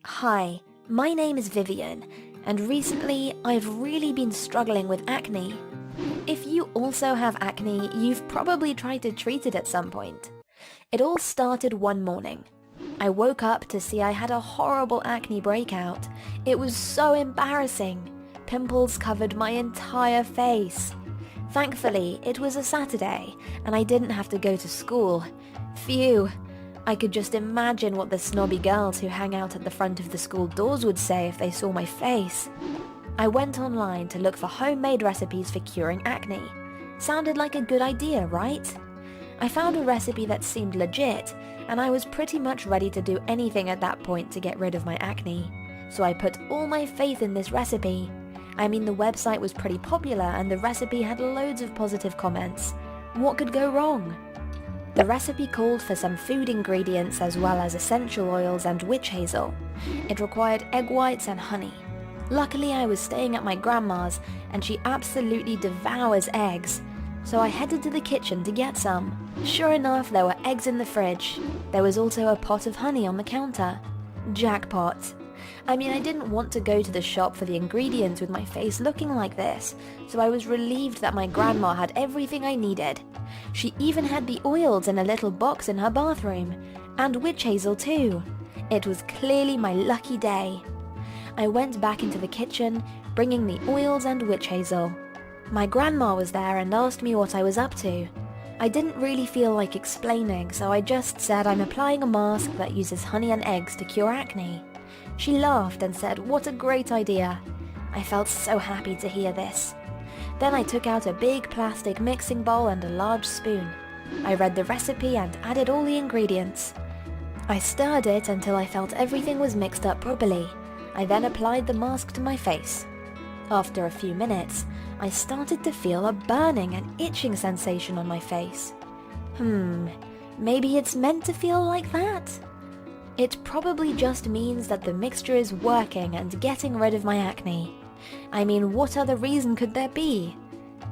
Hi, my name is Vivian, and recently I've really been struggling with acne. If you also have acne, you've probably tried to treat it at some point. It all started one morning. I woke up to see I had a horrible acne breakout. It was so embarrassing. Pimples covered my entire face. Thankfully, it was a Saturday, and I didn't have to go to school. Phew. I could just imagine what the snobby girls who hang out at the front of the school doors would say if they saw my face. I went online to look for homemade recipes for curing acne. Sounded like a good idea, right? I found a recipe that seemed legit, and I was pretty much ready to do anything at that point to get rid of my acne. So I put all my faith in this recipe. I mean, the website was pretty popular and the recipe had loads of positive comments. What could go wrong? The recipe called for some food ingredients as well as essential oils and witch hazel. It required egg whites and honey. Luckily, I was staying at my grandma's and she absolutely devours eggs, so I headed to the kitchen to get some. Sure enough, there were eggs in the fridge. There was also a pot of honey on the counter. Jackpot. I mean, I didn't want to go to the shop for the ingredients with my face looking like this, so I was relieved that my grandma had everything I needed. She even had the oils in a little box in her bathroom, and witch hazel too. It was clearly my lucky day. I went back into the kitchen, bringing the oils and witch hazel. My grandma was there and asked me what I was up to. I didn't really feel like explaining, so I just said I'm applying a mask that uses honey and eggs to cure acne. She laughed and said, "What a great idea." I felt so happy to hear this. Then I took out a big plastic mixing bowl and a large spoon. I read the recipe and added all the ingredients. I stirred it until I felt everything was mixed up properly. I then applied the mask to my face. After a few minutes, I started to feel a burning and itching sensation on my face. Maybe it's meant to feel like that? It probably just means that the mixture is working and getting rid of my acne. I mean, what other reason could there be?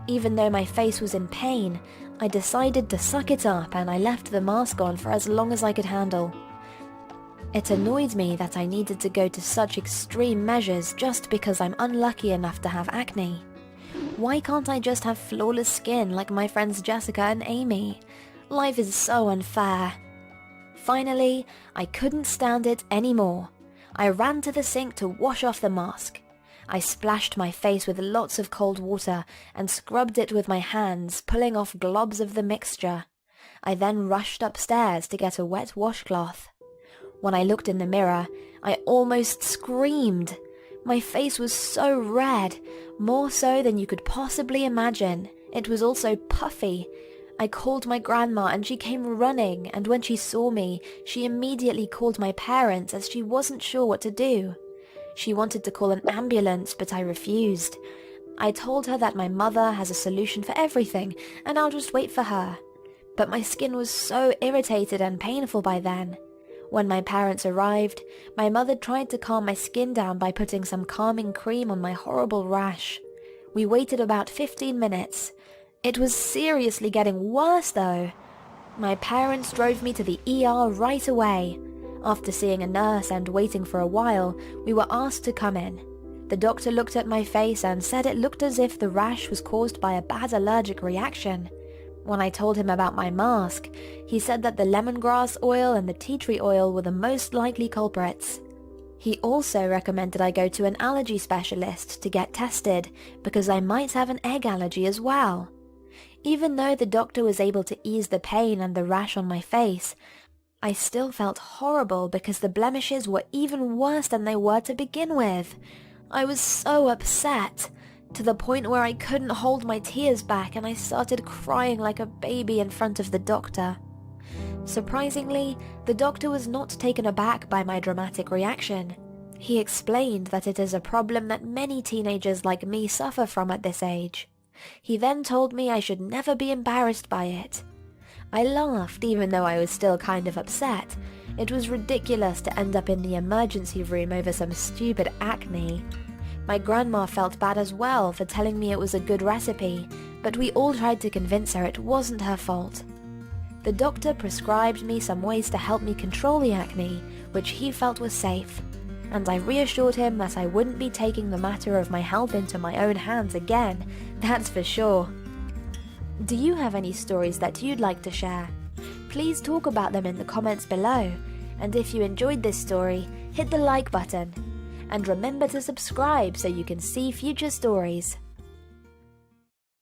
Even though my face was in pain, I decided to suck it up and I left the mask on for as long as I could handle. It annoyed me that I needed to go to such extreme measures just because I'm unlucky enough to have acne. Why can't I just have flawless skin like my friends Jessica and Amy? Life is so unfair. Finally, I couldn't stand it anymore. I ran to the sink to wash off the mask. I splashed my face with lots of cold water and scrubbed it with my hands, pulling off globs of the mixture. I then rushed upstairs to get a wet washcloth. When I looked in the mirror, I almost screamed. My face was so red, more so than you could possibly imagine. It was also puffy. I called my grandma and she came running, and when she saw me, she immediately called my parents as she wasn't sure what to do. She wanted to call an ambulance, but I refused. I told her that my mother has a solution for everything, and I'll just wait for her. But my skin was so irritated and painful by then. When my parents arrived, my mother tried to calm my skin down by putting some calming cream on my horrible rash. We waited about 15 minutes. It was seriously getting worse though. My parents drove me to the ER right away. After seeing a nurse and waiting for a while, we were asked to come in. The doctor looked at my face and said it looked as if the rash was caused by a bad allergic reaction. When I told him about my mask, he said that the lemongrass oil and the tea tree oil were the most likely culprits. He also recommended I go to an allergy specialist to get tested because I might have an egg allergy as well. Even though the doctor was able to ease the pain and the rash on my face, I still felt horrible because the blemishes were even worse than they were to begin with. I was so upset, to the point where I couldn't hold my tears back and I started crying like a baby in front of the doctor. Surprisingly, the doctor was not taken aback by my dramatic reaction. He explained that it is a problem that many teenagers like me suffer from at this age. He then told me I should never be embarrassed by it. I laughed even though I was still kind of upset. It was ridiculous to end up in the emergency room over some stupid acne. My grandma felt bad as well for telling me it was a good recipe, but we all tried to convince her it wasn't her fault. The doctor prescribed me some ways to help me control the acne, which he felt was safe. and I reassured him that I wouldn't be taking the matter of my health into my own hands again, that's for sure. Do you have any stories that you'd like to share? Please talk about them in the comments below, and if you enjoyed this story, hit the like button. And remember to subscribe so you can see future stories.